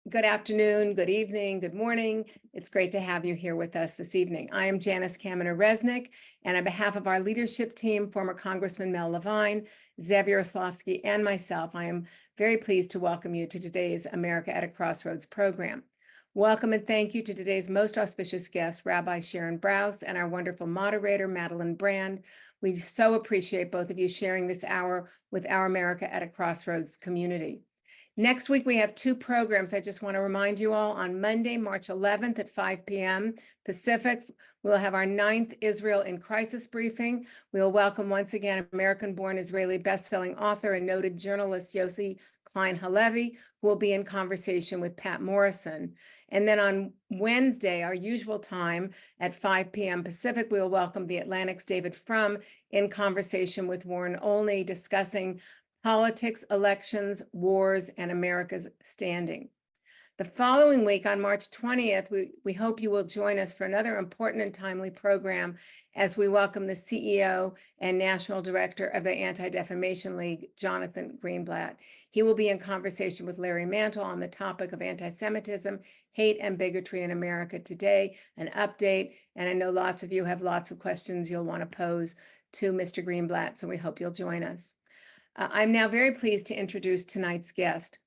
Good afternoon, good evening, good morning. It's great to have you here with us this evening. I am Janice Kaminer-Resnick, and on behalf of our leadership team, former Congressman Mel Levine, Zev Yaroslavsky, and myself, I am very pleased to welcome you to today's America at a Crossroads program. Welcome and thank you to today's most auspicious guest, Rabbi Sharon Brous, and our wonderful moderator, Madeleine Brand. We so appreciate both of you sharing this hour with our America at a Crossroads community. Next week, we have two programs. I just want to remind you all, on Monday, March 11th at 5 p.m. Pacific, we'll have our 9th Israel in Crisis briefing. We'll welcome once again American-born Israeli best-selling author and noted journalist Yossi Klein Halevi, who will be in conversation with Pat Morrison. And then on Wednesday, our usual time at 5 p.m. Pacific, we will welcome the Atlantic's David Frum in conversation with Warren Olney, discussing politics, elections, wars, and America's standing. The following week, on March 20th, we hope you will join us for another important and timely program as we welcome the CEO and National Director of the Anti-Defamation League, Jonathan Greenblatt. He will be in conversation with Larry Mantle on the topic of anti-Semitism, hate, and bigotry in America today, an update, and I know lots of you have lots of questions you'll want to pose to Mr. Greenblatt, so we hope you'll join us. I'm now very pleased to introduce tonight's guest.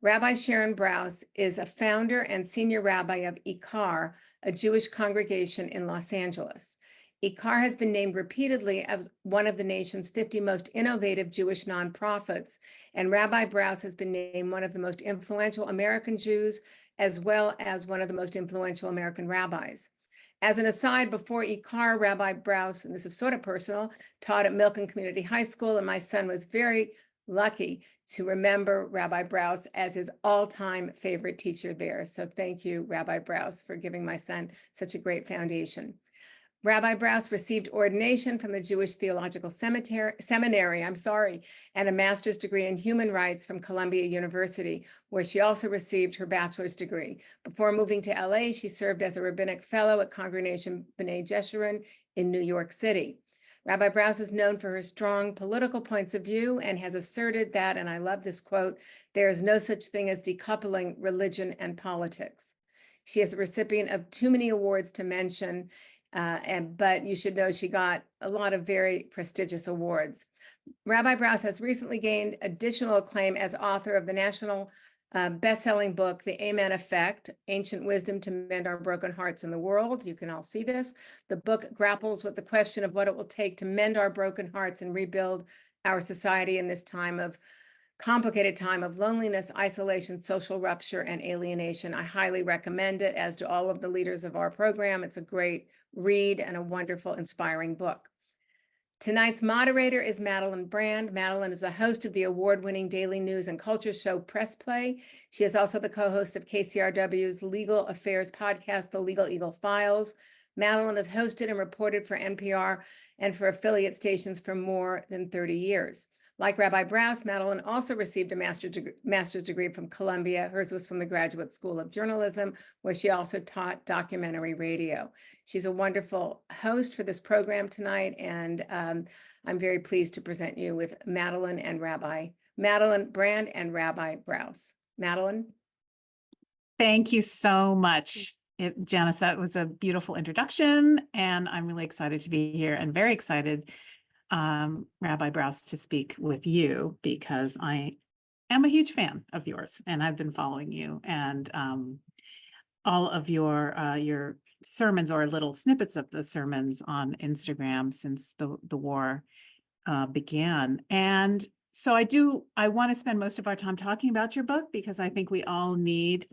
Rabbi Sharon Brous is a founder and senior rabbi of IKAR, a Jewish congregation in Los Angeles. IKAR has been named repeatedly as one of the nation's 50 most innovative Jewish nonprofits, and Rabbi Brous has been named one of the most influential American Jews, as well as one of the most influential American rabbis. As an aside, before IKAR, Rabbi Brous, and this is sort of personal, taught at Milken Community High School, and my son was very lucky to remember Rabbi Brous as his all-time favorite teacher there. So thank you, Rabbi Brous, for giving my son such a great foundation. Rabbi Brous received ordination from the Jewish Theological Seminary, and a master's degree in human rights from Columbia University, where she also received her bachelor's degree. Before moving to LA, she served as a rabbinic fellow at Congregation B'nai Jeshurun in New York City. Rabbi Brous is known for her strong political points of view and has asserted that, and I love this quote, there is no such thing as decoupling religion and politics. She is a recipient of too many awards to mention, but you should know she got a lot of very prestigious awards. Rabbi Brous has recently gained additional acclaim as author of the national best-selling book, The Amen Effect, Ancient Wisdom to Mend Our Broken Hearts in the World. You can all see this. The book grapples with the question of what it will take to mend our broken hearts and rebuild our society in this complicated time of loneliness, isolation, social rupture, and alienation. I highly recommend it, as do all of the leaders of our program. It's a great read and a wonderful, inspiring book. Tonight's moderator is Madeleine Brand. Madeleine is a host of the award-winning daily news and culture show Press Play. She is also the co-host of KCRW's legal affairs podcast, The Legal Eagle Files. Madeleine has hosted and reported for NPR and for affiliate stations for more than 30 years. Like Rabbi Brous, Madeleine also received a master's degree from Columbia. Hers was from the Graduate School of Journalism, where she also taught documentary radio. She's a wonderful host for this program tonight, and I'm very pleased to present you with Madeleine Brand and Rabbi Brous. Madeleine? Thank you so much, Janice. That was a beautiful introduction, and I'm really excited to be here and very excited, Rabbi Brous, to speak with you, because I am a huge fan of yours and I've been following you, and all of your sermons, or little snippets of the sermons, on Instagram since the war began. And so I want to spend most of our time talking about your book, because I think we all need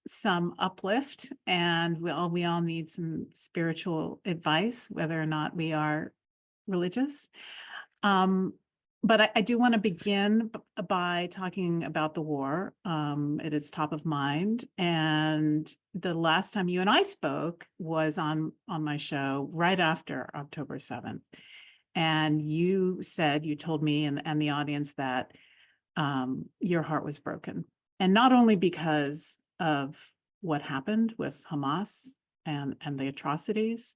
some uplift, and we all need some spiritual advice, whether or not we are religious. But I do want to begin by talking about the war. It is top of mind. And the last time you and I spoke was on my show right after October 7th. And you told me and the audience that your heart was broken. And not only because of what happened with Hamas and the atrocities,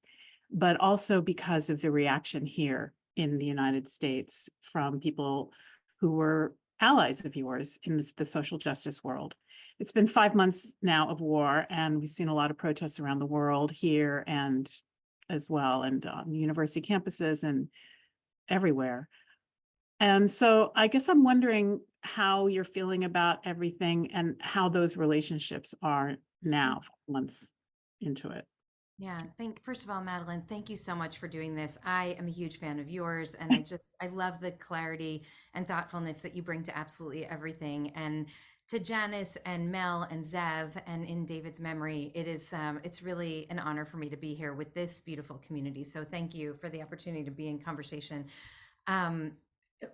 but also because of the reaction here in the United States from people who were allies of yours in the social justice world. it's been 5 months now of war, and we've seen a lot of protests around the world here and as well, and on university campuses and everywhere. And so I guess I'm wondering how you're feeling about everything and how those relationships are now, 5 months into it. Yeah, first of all, Madeline, thank you so much for doing this. I am a huge fan of yours, and I love the clarity and thoughtfulness that you bring to absolutely everything. And to Janice and Mel and Zev, and in David's memory, it's really an honor for me to be here with this beautiful community. So thank you for the opportunity to be in conversation. Um,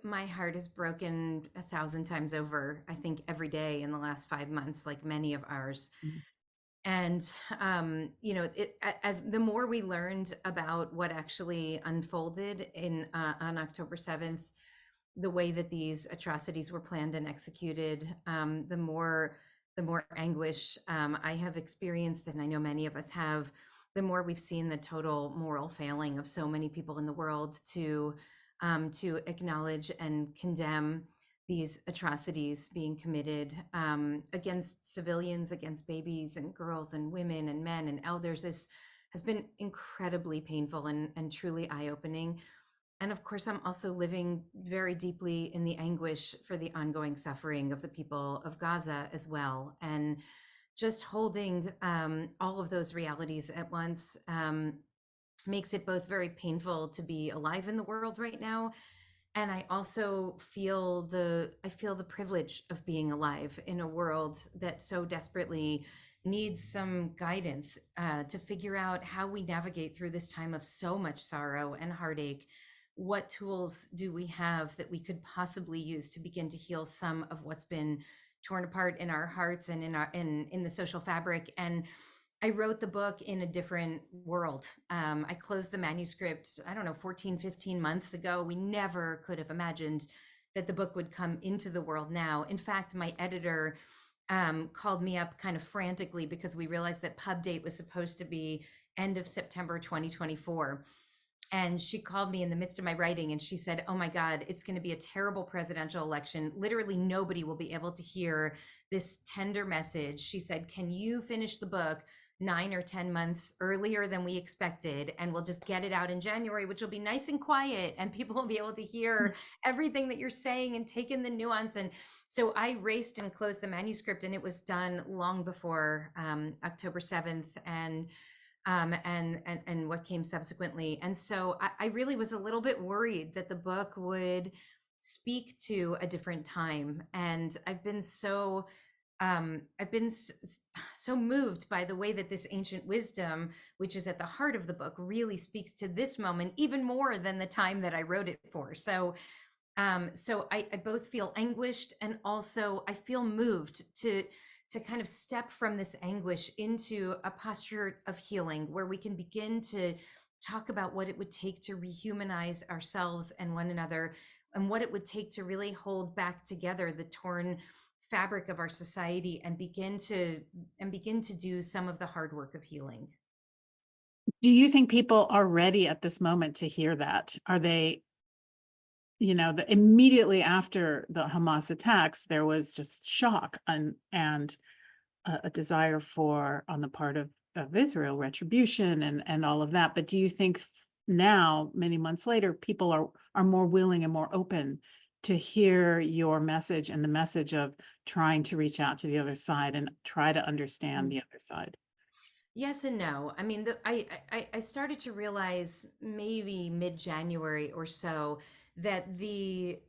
my heart is broken 1,000 times over, I think, every day in the last 5 months, like many of ours. Mhm. And as the more we learned about what actually unfolded on October 7th, the way that these atrocities were planned and executed, the more anguish I have experienced, and I know many of us have, the more we've seen the total moral failing of so many people in the world to acknowledge and condemn these atrocities being committed against civilians, against babies and girls and women and men and elders has been incredibly painful and truly eye-opening. And of course, I'm also living very deeply in the anguish for the ongoing suffering of the people of Gaza as well. And just holding all of those realities at once makes it both very painful to be alive in the world right now, and I also feel the privilege of being alive in a world that so desperately needs some guidance to figure out how we navigate through this time of so much sorrow and heartache. What tools do we have that we could possibly use to begin to heal some of what's been torn apart in our hearts and in the social fabric? And I wrote the book in a different world. I closed the manuscript, I don't know, 14, 15 months ago. We never could have imagined that the book would come into the world now. In fact, my editor called me up kind of frantically because we realized that pub date was supposed to be end of September 2024. And she called me in the midst of my writing and she said, "Oh my God, it's going to be a terrible presidential election. Literally nobody will be able to hear this tender message." She said, "Can you finish the book 9 or 10 months earlier than we expected? And we'll just get it out in January, which will be nice and quiet and people will be able to hear everything that you're saying and take in the nuance." And so I raced and closed the manuscript, and it was done long before October 7th and what came subsequently. And so I really was a little bit worried that the book would speak to a different time. And I've been so moved by the way that this ancient wisdom, which is at the heart of the book, really speaks to this moment even more than the time that I wrote it for. So I both feel anguished and also I feel moved to kind of step from this anguish into a posture of healing where we can begin to talk about what it would take to rehumanize ourselves and one another, and what it would take to really hold back together the torn fabric of our society and begin to do some of the hard work of healing. Do you think people are ready at this moment to hear that? Are they, immediately after the Hamas attacks, there was just shock and a desire for, on the part of Israel, retribution and all of that. But do you think now, many months later, people are more willing and more open to hear your message and the message of trying to reach out to the other side and try to understand the other side? Yes and no. I mean, I started to realize maybe mid-January or so that the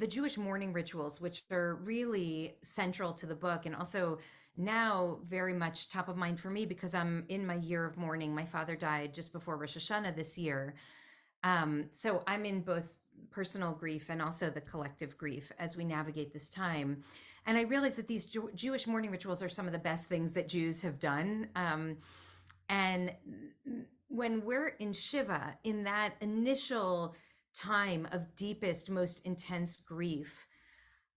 Jewish mourning rituals, which are really central to the book, and also now very much top of mind for me because I'm in my year of mourning. My father died just before Rosh Hashanah this year, so I'm in both personal grief and also the collective grief as we navigate this time. And I realized that these Jewish mourning rituals are some of the best things that Jews have done. And when we're in Shiva, in that initial time of deepest, most intense grief,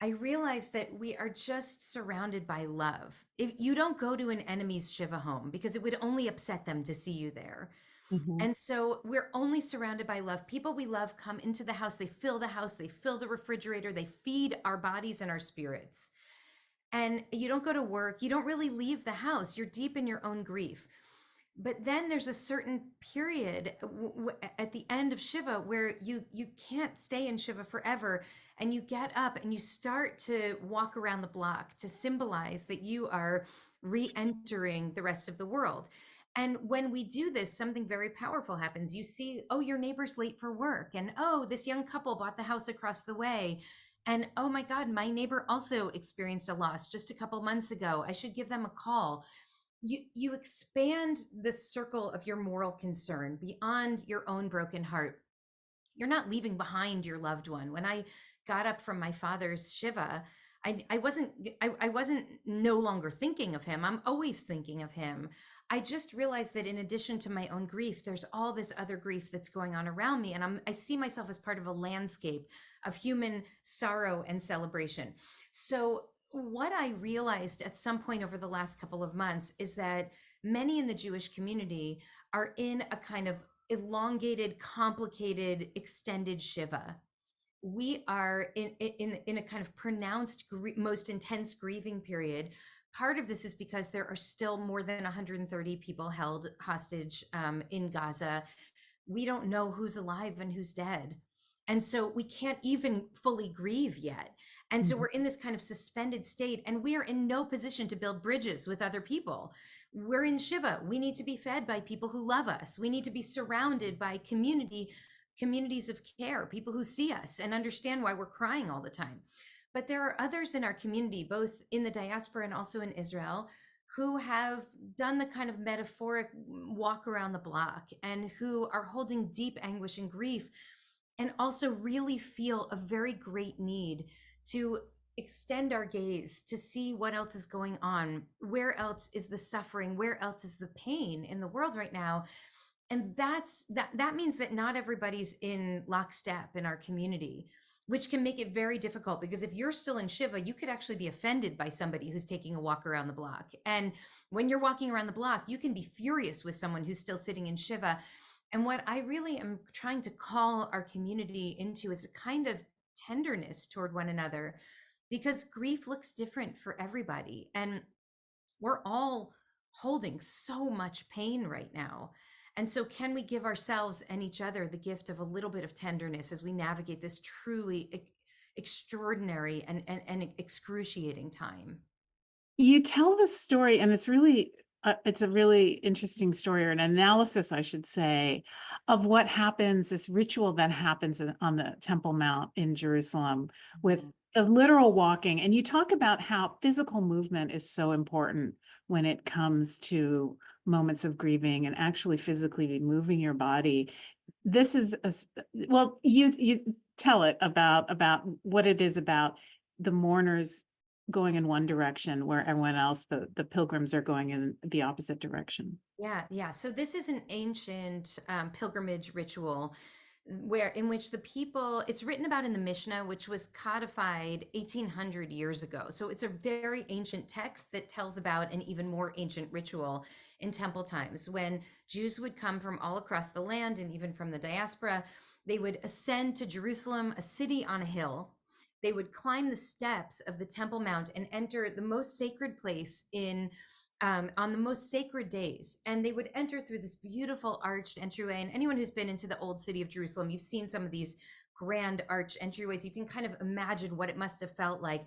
I realized that we are just surrounded by love. If you don't go to an enemy's Shiva home because it would only upset them to see you there. Mhm. And so we're only surrounded by love. People we love come into the house, they fill the refrigerator, they feed our bodies and our spirits. and you don't go to work, you don't really leave the house, you're deep in your own grief. But then there's a certain period at the end of Shiva where you can't stay in Shiva forever, and you get up and you start to walk around the block to symbolize that you are re-entering the rest of the world. And when we do this, something very powerful happens. You see, oh, your neighbor's late for work, and oh, this young couple bought the house across the way, and oh my God, my neighbor also experienced a loss just a couple months ago. I should give them a call. You expand the circle of your moral concern beyond your own broken heart. You're not leaving behind your loved one. When I got up from my father's Shiva, I wasn't no longer thinking of him. I'm always thinking of him. I just realized that in addition to my own grief, there's all this other grief that's going on around me, and I see myself as part of a landscape of human sorrow and celebration. So what I realized at some point over the last couple of months is that many in the Jewish community are in a kind of elongated, complicated, extended Shiva. We are in a kind of pronounced, most intense grieving period. Part of this is because there are still more than 130 people held hostage in Gaza. We don't know who's alive and who's dead. And so we can't even fully grieve yet. And so we're in this kind of suspended state, and we are in no position to build bridges with other people. We're in Shiva. We need to be fed by people who love us. We need to be surrounded by communities of care, people who see us and understand why we're crying all the time. But there are others in our community, both in the diaspora and also in Israel, who have done the kind of metaphoric walk around the block and who are holding deep anguish and grief, and also really feel a very great need to extend our gaze to see what else is going on, where else is the suffering, where else is the pain in the world right now. And that means that not everybody's in lockstep in our community, which can make it very difficult, because if you're still in Shiva, you could actually be offended by somebody who's taking a walk around the block. And when you're walking around the block, you can be furious with someone who's still sitting in Shiva. And what I really am trying to call our community into is a kind of tenderness toward one another, because grief looks different for everybody. And we're all holding so much pain right now. And so can we give ourselves and each other the gift of a little bit of tenderness as we navigate this truly extraordinary and excruciating time? You tell the story, and it's really it's a really interesting story, or an analysis, I should say, of what happens, this ritual that happens on the Temple Mount in Jerusalem with a literal walking. And you talk about how physical movement is so important when it comes to moments of grieving, and actually physically moving your body. This is well, you tell it about what it is about the mourners going in one direction where everyone else, the pilgrims, are going in the opposite direction. Yeah. So this is an ancient pilgrimage ritual in which the people, it's written about in the Mishnah, which was codified 1800 years ago. So it's a very ancient text that tells about an even more ancient ritual in temple times, when Jews would come from all across the land and even from the diaspora. They would ascend to Jerusalem, a city on a hill. They would climb the steps of the Temple Mount and enter the most sacred place on the most sacred days. And they would enter through this beautiful arched entryway. And anyone who's been into the old city of Jerusalem, you've seen some of these grand arch entryways. You can kind of imagine what it must have felt like.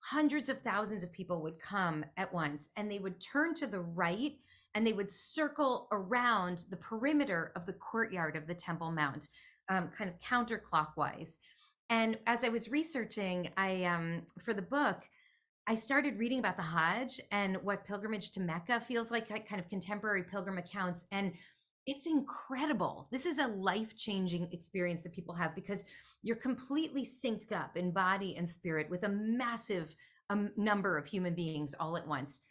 Hundreds of thousands of people would come at once, and they would turn to the right, and they would circle around the perimeter of the courtyard of the Temple Mount, kind of counterclockwise. And as I was researching, for the book, I started reading about the Hajj and what pilgrimage to Mecca feels like, kind of contemporary pilgrim accounts. And it's incredible. This is a life-changing experience that people have, because you're completely synced up in body and spirit with a massive number of human beings all at once,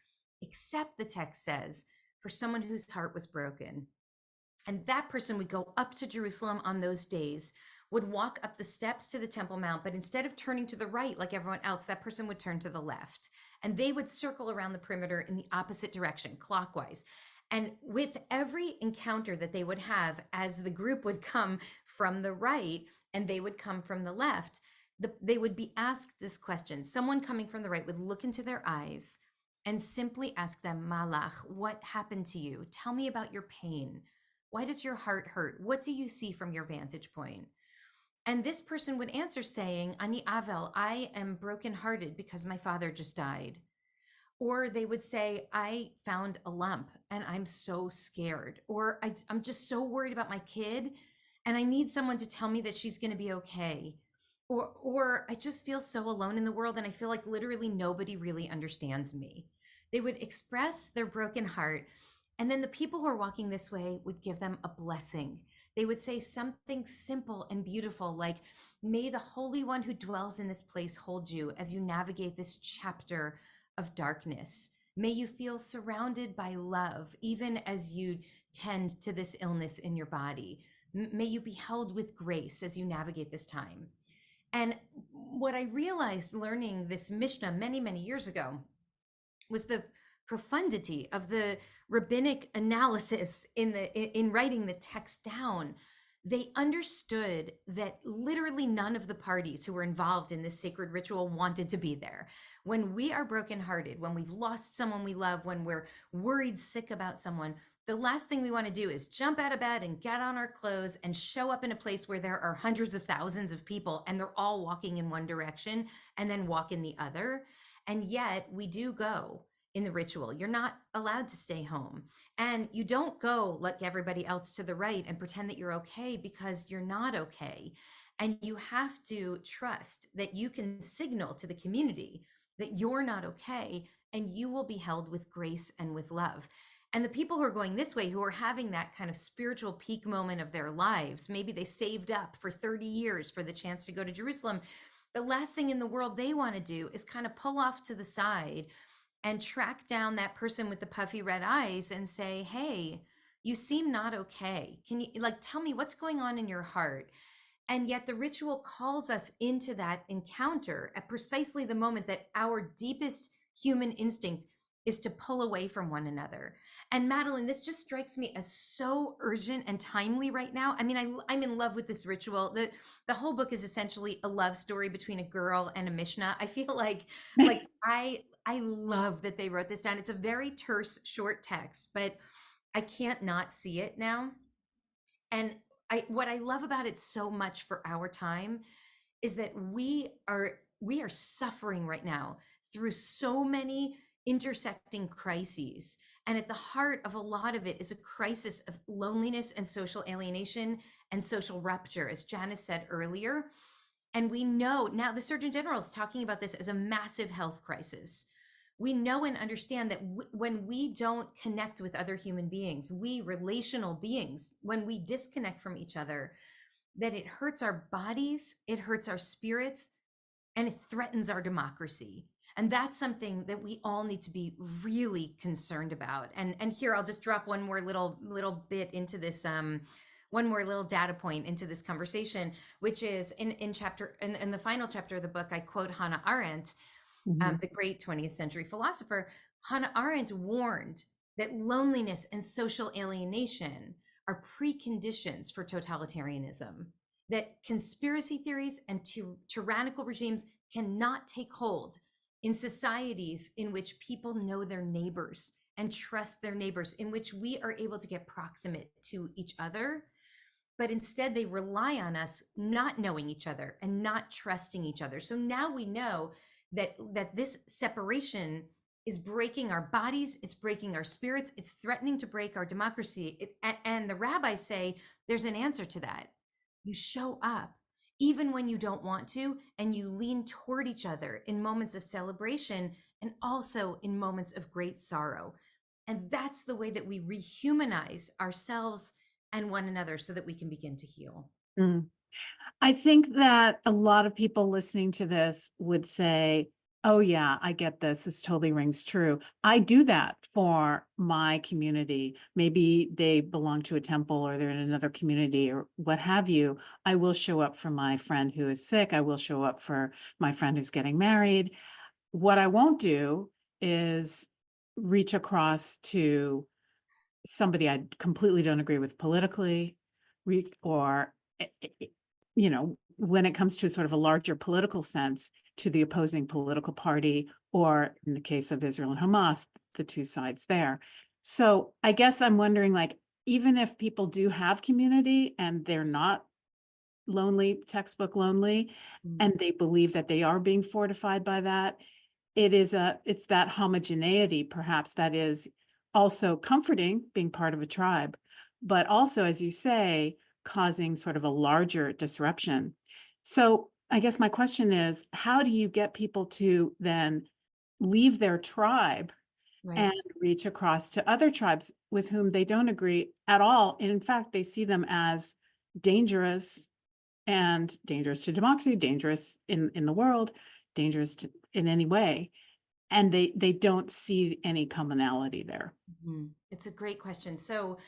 except the text says, for someone whose heart was broken. And that person would go up to Jerusalem on those days, would walk up the steps to the Temple Mount, but instead of turning to the right like everyone else, that person would turn to the left, and they would circle around the perimeter in the opposite direction, clockwise. And with every encounter that they would have, as the group would come from the right and they would come from the left, they would be asked this question. Someone coming from the right would look into their eyes and simply ask them, Malach, what happened to you? Tell me about your pain. Why does your heart hurt? What do you see from your vantage point? And this person would answer saying, Ani Avel, I am brokenhearted because my father just died. Or they would say, I found a lump and I'm so scared. Or I'm just so worried about my kid and I need someone to tell me that she's going to be okay. Or I just feel so alone in the world and I feel like literally nobody really understands me. They would express their broken heart. And then the people who are walking this way would give them a blessing. They would say something simple and beautiful like, may the Holy One who dwells in this place hold you as you navigate this chapter of darkness. May you feel surrounded by love, even as you tend to this illness in your body. May you be held with grace as you navigate this time. And what I realized learning this Mishnah many, many years ago was the profundity of the rabbinic analysis in writing the text down. They understood that literally none of the parties who were involved in this sacred ritual wanted to be there. When we are brokenhearted, when we've lost someone we love, when we're worried sick about someone, the last thing we want to do is jump out of bed and get on our clothes and show up in a place where there are hundreds of thousands of people and they're all walking in one direction and then walk in the other. And yet we do go in the ritual. You're not allowed to stay home. And you don't go like everybody else to the right and pretend that you're okay because you're not okay. And you have to trust that you can signal to the community that you're not okay and you will be held with grace and with love. And the people who are going this way, who are having that kind of spiritual peak moment of their lives, maybe they saved up for 30 years for the chance to go to Jerusalem. The last thing in the world they want to do is kind of pull off to the side and track down that person with the puffy red eyes and say, hey, you seem not okay. Can you tell me what's going on in your heart? And yet the ritual calls us into that encounter at precisely the moment that our deepest human instinct is to pull away from one another. And Madeleine, this just strikes me as so urgent and timely right now. I mean, I'm in love with this ritual. The whole book is essentially a love story between a girl and a Mishnah. I feel like I love that they wrote this down. It's a very terse, short text, but I can't not see it now. And what I love about it so much for our time is that we are suffering right now through so many intersecting crises. And at the heart of a lot of it is a crisis of loneliness and social alienation and social rupture, as Janice said earlier. And we know now the Surgeon General is talking about this as a massive health crisis. We know and understand that when we don't connect with other human beings, we relational beings, when we disconnect from each other, that it hurts our bodies, it hurts our spirits, and it threatens our democracy. And that's something that we all need to be really concerned about. And here I'll just drop one more little bit into this, one more little data point into this conversation, which is in the final chapter of the book, I quote Hannah Arendt, the great 20th century philosopher. Hannah Arendt warned that loneliness and social alienation are preconditions for totalitarianism, that conspiracy theories and tyrannical regimes cannot take hold in societies in which people know their neighbors and trust their neighbors, in which we are able to get proximate to each other, but instead they rely on us not knowing each other and not trusting each other. So now we know that this separation is breaking our bodies, it's breaking our spirits, it's threatening to break our democracy. And the rabbis say there's an answer to that. You show up even when you don't want to, and you lean toward each other in moments of celebration and also in moments of great sorrow. And that's the way that we rehumanize ourselves and one another so that we can begin to heal. I think that a lot of people listening to this would say, oh yeah, I get this. This totally rings true. I do that for my community. Maybe they belong to a temple or they're in another community or what have you. I will show up for my friend who is sick. I will show up for my friend who's getting married. What I won't do is reach across to somebody I completely don't agree with politically, or when it comes to sort of a larger political sense, to the opposing political party, or in the case of Israel and Hamas, the two sides there. So I guess I'm wondering, like, even if people do have community and they're not lonely, textbook lonely, and they believe that they are being fortified by that, it's that homogeneity perhaps that is also comforting, being part of a tribe, but also, as you say, causing sort of a larger disruption. So I guess my question is, how do you get people to then leave their tribe Right. and reach across to other tribes with whom they don't agree at all? And in fact, they see them as dangerous, and dangerous to democracy, dangerous in the world, dangerous in any way. And they don't see any commonality there. It's a great question. So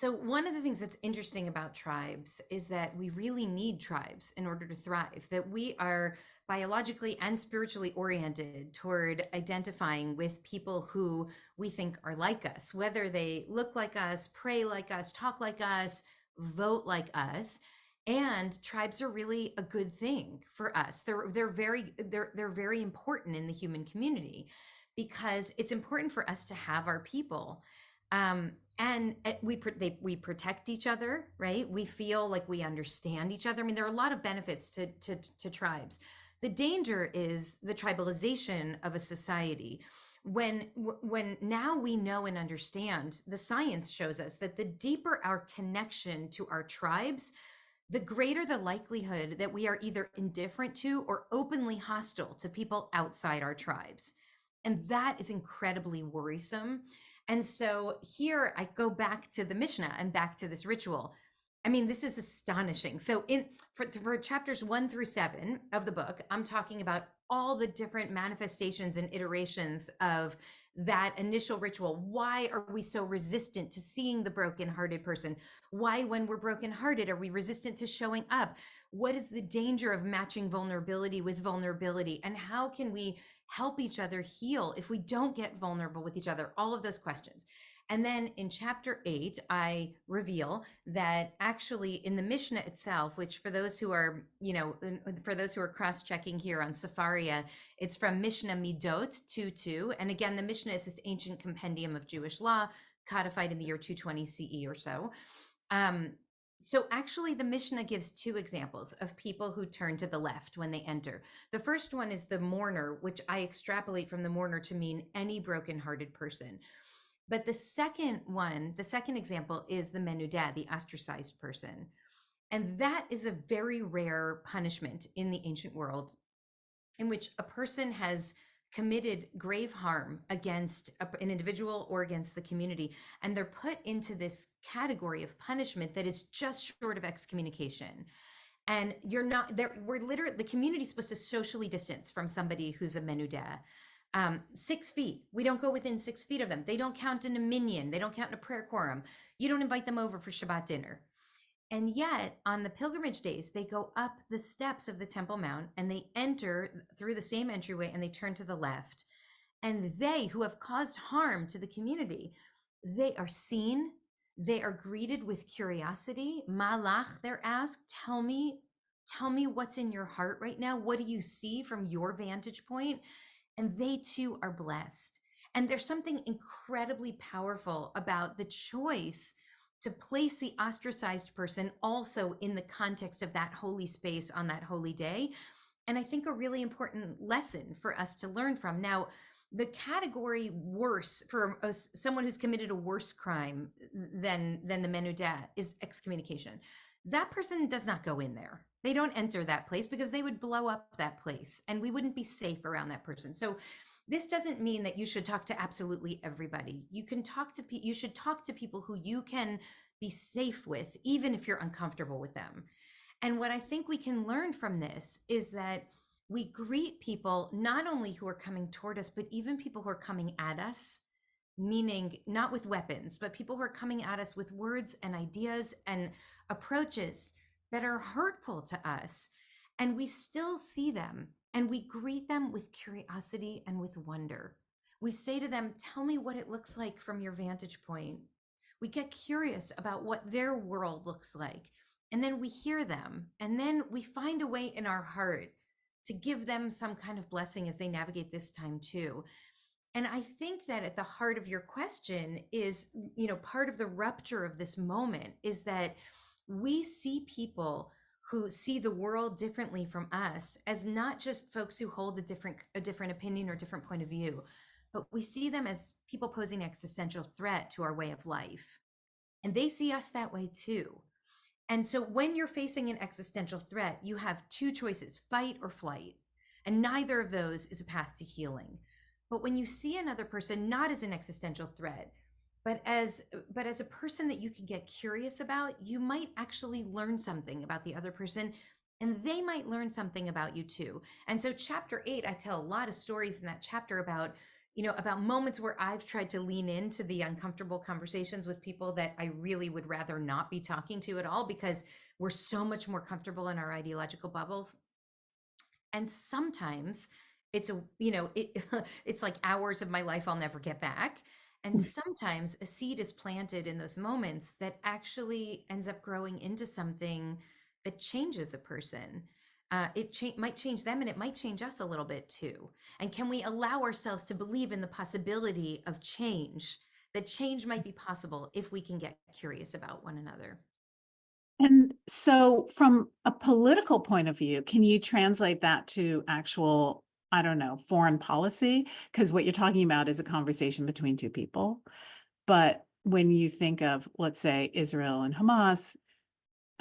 one of the things that's interesting about tribes is that we really need tribes in order to thrive, that we are biologically and spiritually oriented toward identifying with people who we think are like us, whether they look like us, pray like us, talk like us, vote like us. And tribes are really a good thing for us. They're very important in the human community because it's important for us to have our people. And we protect each other, right? We feel like we understand each other. I mean, there are a lot of benefits to tribes. The danger is the tribalization of a society. When now we know and understand, the science shows us that the deeper our connection to our tribes, the greater the likelihood that we are either indifferent to or openly hostile to people outside our tribes. And that is incredibly worrisome. And so here I go back to the Mishnah and back to this ritual. I mean, this is astonishing. So for chapters 1 through 7 of the book, I'm talking about all the different manifestations and iterations of that initial ritual. Why are we so resistant to seeing the brokenhearted person? Why, when we're brokenhearted, are we resistant to showing up? What is the danger of matching vulnerability with vulnerability? And how can we help each other heal if we don't get vulnerable with each other? All of those questions. And then in chapter 8, I reveal that actually in the Mishnah itself, which for those who are, cross-checking here on Safaria, it's from Mishnah Midot 2:2. And again, the Mishnah is this ancient compendium of Jewish law codified in the year 220 CE or so. So actually the Mishnah gives two examples of people who turn to the left when they enter. The first one is the mourner, which I extrapolate from the mourner to mean any brokenhearted person. But the second example is the menudeh, the ostracized person. And that is a very rare punishment in the ancient world in which a person has committed grave harm against an individual or against the community, and they're put into this category of punishment that is just short of excommunication. And you're not there. The community is supposed to socially distance from somebody who's a menudeh. 6 feet. We don't go within 6 feet of them. They don't count in a minyan. They don't count in a prayer quorum. You don't invite them over for Shabbat dinner. And yet, on the pilgrimage days, they go up the steps of the Temple Mount and they enter through the same entryway and they turn to the left. And they who have caused harm to the community, they are seen. They are greeted with curiosity. Malach, they're asked, tell me what's in your heart right now. What do you see from your vantage point? And they too are blessed. And there's something incredibly powerful about the choice to place the ostracized person also in the context of that holy space on that holy day. And I think a really important lesson for us to learn from. Now, the category worse for someone who's committed a worse crime than the menudeh is excommunication. That person does not go in there. They don't enter that place because they would blow up that place and we wouldn't be safe around that person. So this doesn't mean that you should talk to absolutely everybody. You should talk to people who you can be safe with, even if you're uncomfortable with them. And what I think we can learn from this is that we greet people not only who are coming toward us, but even people who are coming at us, meaning not with weapons, but people who are coming at us with words and ideas and approaches that are hurtful to us. And we still see them and we greet them with curiosity and with wonder. We say to them, tell me what it looks like from your vantage point. We get curious about what their world looks like. and then we hear them, and then we find a way in our heart to give them some kind of blessing as they navigate this time too. And I think that at the heart of your question is, part of the rupture of this moment is that we see people who see the world differently from us as not just folks who hold a different opinion or different point of view, but we see them as people posing existential threat to our way of life. And they see us that way too. And so when you're facing an existential threat, you have two choices, fight or flight. And neither of those is a path to healing. But when you see another person not as an existential threat, but as a person that you can get curious about, you might actually learn something about the other person, and they might learn something about you too. And so chapter 8, I tell a lot of stories in that chapter about moments where I've tried to lean into the uncomfortable conversations with people that I really would rather not be talking to at all, because we're so much more comfortable in our ideological bubbles. And sometimes it's it's like hours of my life I'll never get back. And sometimes a seed is planted in those moments that actually ends up growing into something that changes a person. Might change them, and it might change us a little bit too. And can we allow ourselves to believe in the possibility of change, that change might be possible if we can get curious about one another? And so from a political point of view, can you translate that to actual, I don't know, foreign policy? Because what you're talking about is a conversation between two people. But when you think of, let's say, Israel and Hamas,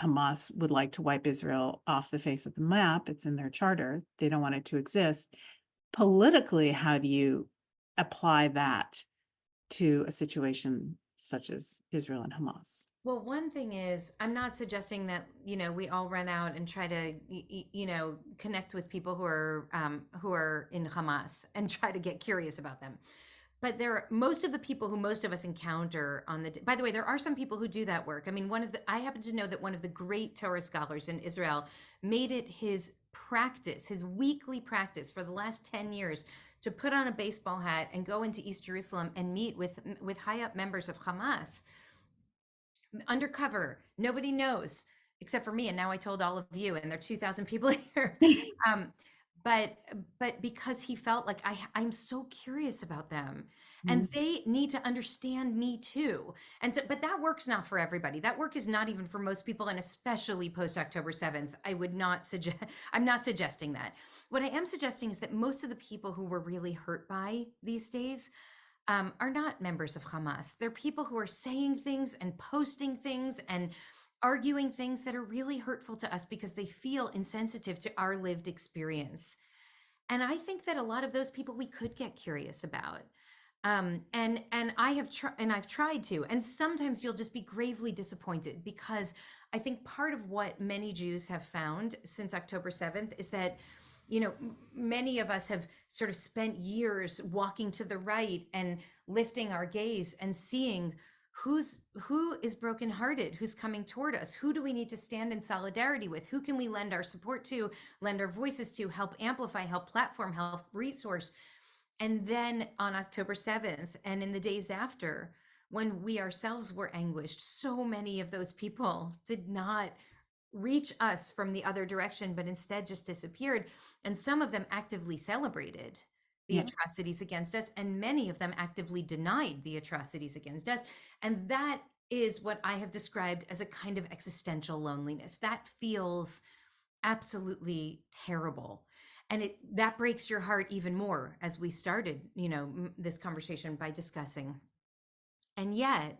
Hamas would like to wipe Israel off the face of the map. It's in their charter. They don't want it to exist. Politically, how do you apply that to a situation such as Israel and Hamas? Well, one thing is, I'm not suggesting that, we all run out and try to, connect with people who are in Hamas and try to get curious about them. But most of the people who most of us encounter by the way, there are some people who do that work. I mean, I happen to know that one of the great Torah scholars in Israel made it his practice, his weekly practice for the last 10 years, to put on a baseball hat and go into East Jerusalem and meet with high up members of Hamas undercover. Nobody knows except for me. And now I told all of you, and there are 2,000 people here. But because he felt like I'm so curious about them, and they need to understand me too. And so, but that work's not for everybody. That work is not even for most people, and especially post October 7th. I'm not suggesting that. What I am suggesting is that most of the people who we're really hurt by these days are not members of Hamas. They're people who are saying things and posting things and arguing things that are really hurtful to us because they feel insensitive to our lived experience. And I think that a lot of those people we could get curious about. And I've tried to, and sometimes you'll just be gravely disappointed, because I think part of what many Jews have found since October 7th is that many of us have sort of spent years walking to the right and lifting our gaze and seeing who is brokenhearted, who's coming toward us, who do we need to stand in solidarity with, who can we lend our support to, lend our voices to, help amplify, help platform, help resource. And then on October 7th and in the days after, when we ourselves were anguished, so many of those people did not reach us from the other direction, but instead just disappeared. And some of them actively celebrated the atrocities against us, and many of them actively denied the atrocities against us. And that is what I have described as a kind of existential loneliness. That feels absolutely terrible. And that breaks your heart even more, as we started, this conversation by discussing. And yet,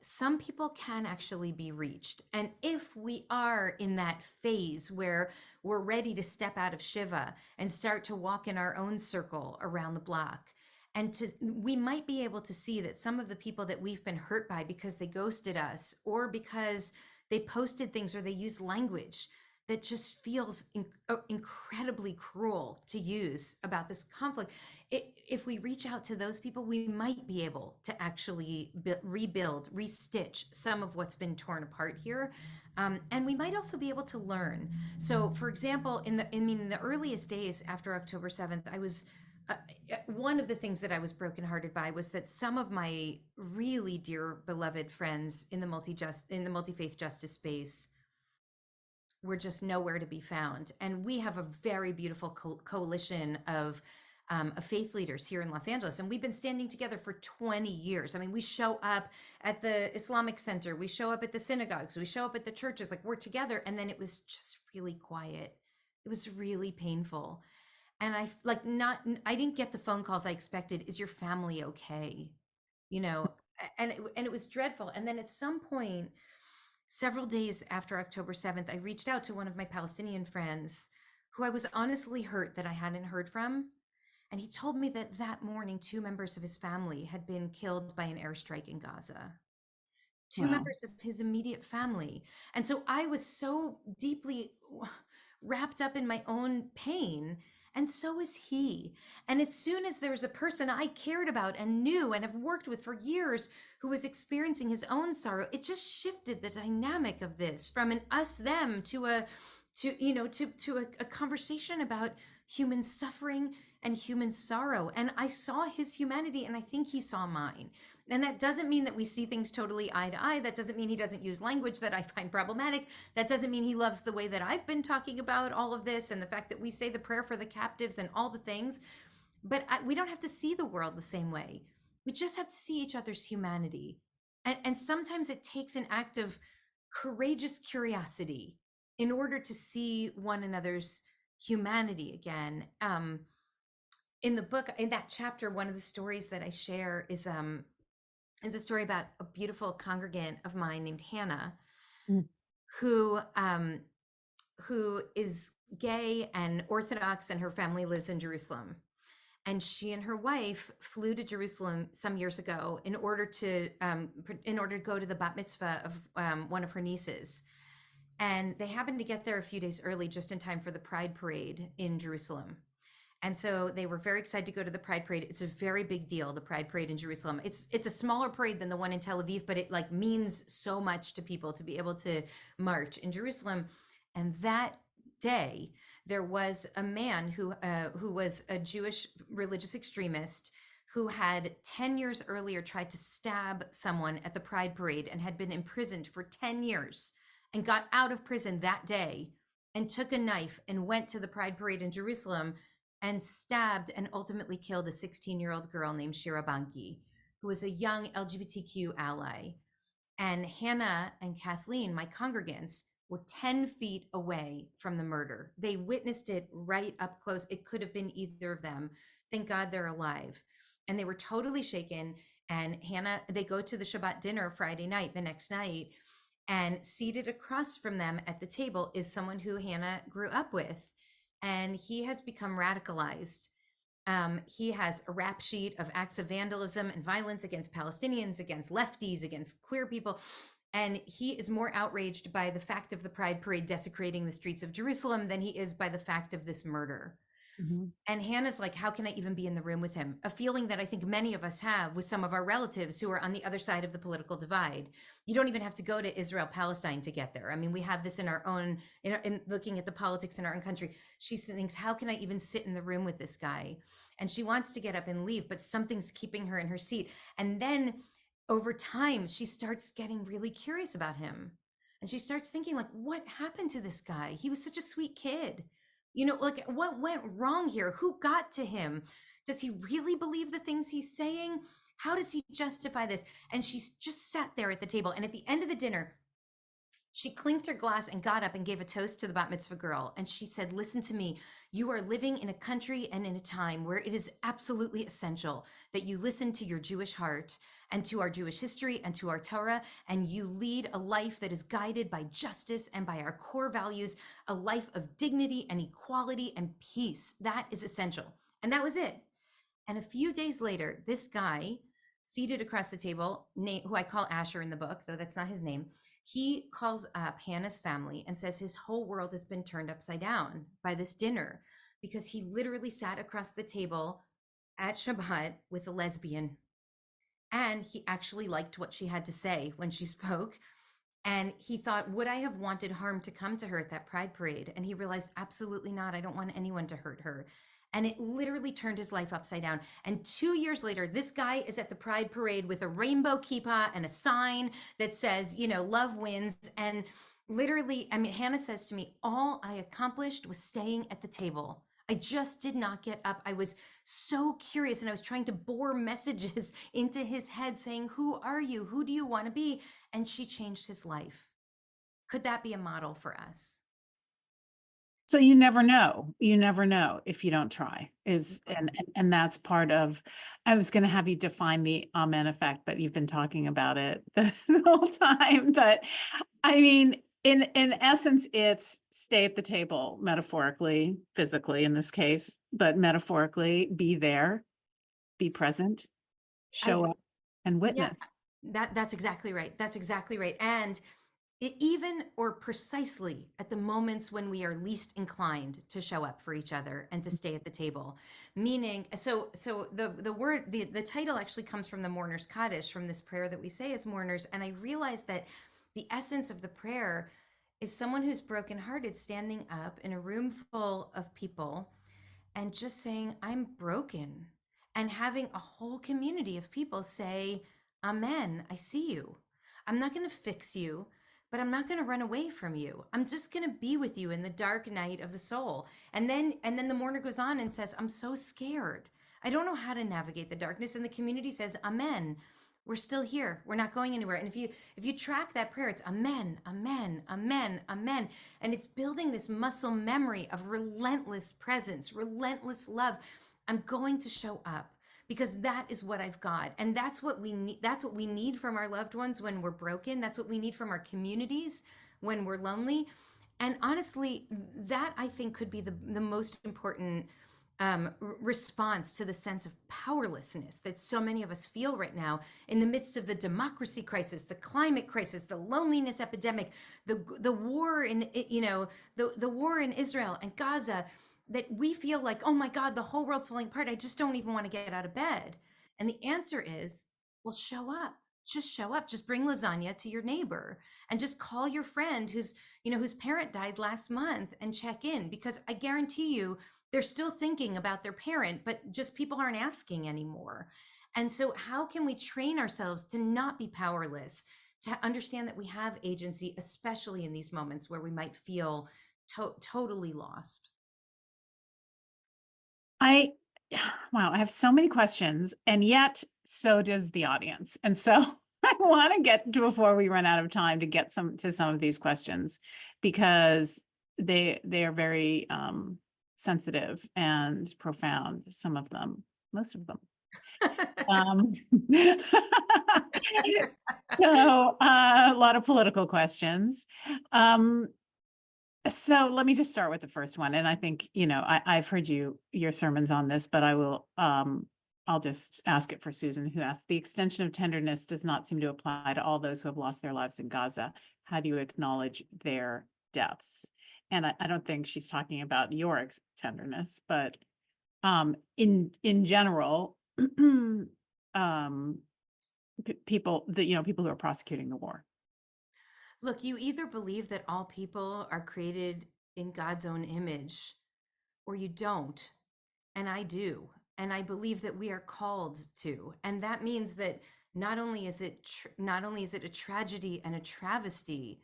some people can actually be reached. And if we are in that phase where we're ready to step out of Shiva and start to walk in our own circle around the block, we might be able to see that some of the people that we've been hurt by because they ghosted us, or because they posted things, or they used language that just feels incredibly cruel to use about this conflict. If we reach out to those people, we might be able to actually rebuild, restitch some of what's been torn apart here. And we might also be able to learn. So for example, in the earliest days after October 7th, I was one of the things that I was brokenhearted by was that some of my really dear beloved friends in the multi-faith justice space were just nowhere to be found. And we have a very beautiful coalition of faith leaders here in Los Angeles. And we've been standing together for 20 years. I mean, we show up at the Islamic Center, we show up at the synagogues, we show up at the churches, like we're together. And then it was just really quiet. It was really painful. And I didn't get the phone calls I expected. Is your family okay? You know, and it was dreadful. And then at some point, several days after October 7th, I reached out to one of my Palestinian friends who I was honestly hurt that I hadn't heard from. And he told me that that morning, 2 members of his family had been killed by an airstrike in Gaza. Two Wow. members of his immediate family. And so I was so deeply wrapped up in my own pain. And so is he. And as soon as there was a person I cared about and knew and have worked with for years who was experiencing his own sorrow, it just shifted the dynamic of this from an us them to a conversation about human suffering and human sorrow. And I saw his humanity, and I think he saw mine. And that doesn't mean that we see things totally eye to eye. That doesn't mean he doesn't use language that I find problematic. That doesn't mean he loves the way that I've been talking about all of this and the fact that we say the prayer for the captives and all the things. But we don't have to see the world the same way. We just have to see each other's humanity. And sometimes it takes an act of courageous curiosity in order to see one another's humanity again. In the book, in that chapter, one of the stories that I share is a story about a beautiful congregant of mine named Hannah, Mm. who is gay and Orthodox, and her family lives in Jerusalem. And she and her wife flew to Jerusalem some years ago in order to go to the bat mitzvah of one of her nieces. And they happened to get there a few days early, just in time for the Pride Parade in Jerusalem. And so they were very excited to go to the Pride Parade. It's a very big deal, the Pride Parade in Jerusalem. It's a smaller parade than the one in Tel Aviv, but it like means so much to people to be able to march in Jerusalem. And that day, there was a man who was a Jewish religious extremist who had 10 years earlier tried to stab someone at the Pride Parade and had been imprisoned for 10 years and got out of prison that day and took a knife and went to the Pride Parade in Jerusalem and stabbed and ultimately killed a 16-year-old girl named Shira Banki, who was a young LGBTQ ally. And Hannah and Kathleen, my congregants, were 10 feet away from the murder. They witnessed it right up close. It could have been either of them. Thank God they're alive. And they were totally shaken. And Hannah, they go to the Shabbat dinner Friday night, the next night, and seated across from them at the table is someone who Hannah grew up with. And he has become radicalized. He has a rap sheet of acts of vandalism and violence against Palestinians, against lefties, against queer people. And he is more outraged by the fact of the Pride Parade desecrating the streets of Jerusalem than he is by the fact of this murder. Mm-hmm. And Hannah's like, how can I even be in the room with him? A feeling that I think many of us have with some of our relatives who are on the other side of the political divide. You don't even have to go to Israel, Palestine to get there. I mean, we have this in our own, in looking at the politics in our own country. She thinks, how can I even sit in the room with this guy? And she wants to get up and leave, but something's keeping her in her seat. And then over time, she starts getting really curious about him. And she starts thinking, like, what happened to this guy? He was such a sweet kid. You know, like, what went wrong here? Who got to him? Does he really believe the things he's saying? How does he justify this? And she's just sat there at the table. And at the end of the dinner, she clinked her glass and got up and gave a toast to the bat mitzvah girl. And she said, listen to me. You are living in a country and in a time where it is absolutely essential that you listen to your Jewish heart and to our Jewish history and to our Torah, and you lead a life that is guided by justice and by our core values, a life of dignity and equality and peace. That is essential. And that was it. And a few days later, this guy seated across the table, who I call Asher in the book, though that's not his name, he calls up Hannah's family and says his whole world has been turned upside down by this dinner because he literally sat across the table at Shabbat with a lesbian. And he actually liked what she had to say when she spoke. And he thought, would I have wanted harm to come to her at that Pride Parade? And he realized, absolutely not. I don't want anyone to hurt her. And it literally turned his life upside down. And 2 years later, this guy is at the Pride Parade with a rainbow kippah and a sign that says, love wins. And literally, I mean, Hannah says to me, all I accomplished was staying at the table. I just did not get up. I was so curious, and I was trying to bore messages into his head saying, who are you? Who do you want to be? And she changed his life. Could that be a model for us? So you never know. You never know if you don't try. And that's part of. I was going to have you define the amen effect, but you've been talking about it the whole time. But I mean, in essence, it's stay at the table, metaphorically, physically in this case, but metaphorically, be there, be present, show up, and witness. That's exactly right. That's exactly right. And even or precisely at the moments when we are least inclined to show up for each other and to stay at the table, meaning so the word the title actually comes from the mourner's Kaddish, from this prayer that we say as mourners. And I realized that the essence of the prayer is someone who's brokenhearted standing up in a room full of people and just saying, I'm broken, and having a whole community of people say, Amen, I see you. I'm not going to fix you, but I'm not going to run away from you. I'm just going to be with you in the dark night of the soul. And then the mourner goes on and says, I'm so scared. I don't know how to navigate the darkness. And the community says, Amen. We're still here. We're not going anywhere. And if you track that prayer, it's amen, amen, amen, amen. And it's building this muscle memory of relentless presence, relentless love. I'm going to show up because that is what I've got. And that's what we need. That's what we need from our loved ones when we're broken. That's what we need from our communities when we're lonely. And honestly, that I think could be the most important response to the sense of powerlessness that so many of us feel right now in the midst of the democracy crisis, the climate crisis, the loneliness epidemic, the war in the war in Israel and Gaza, that we feel like, oh my God, the whole world's falling apart. I just don't even want to get out of bed. And the answer is, well, show up. Just show up. Just bring lasagna to your neighbor and just call your friend whose parent died last month and check in, because I guarantee you they're still thinking about their parent, but just people aren't asking anymore. And so how can we train ourselves to not be powerless, to understand that we have agency, especially in these moments where we might feel totally lost? Wow, I have so many questions, and yet so does the audience. And so I want to get to, before we run out of time, to get some of these questions, because they are very sensitive and profound, some of them, most of them. So a lot of political questions. So let me just start with the first one. And I think, I've heard your sermons on this, but I will, I'll just ask it for Susan, who asked, the extension of tenderness does not seem to apply to all those who have lost their lives in Gaza. How do you acknowledge their deaths? And I don't think she's talking about your tenderness, but in general, people who are prosecuting the war. Look, you either believe that all people are created in God's own image, or you don't. And I do. And I believe that we are called to. And that means that not only is it a tragedy and a travesty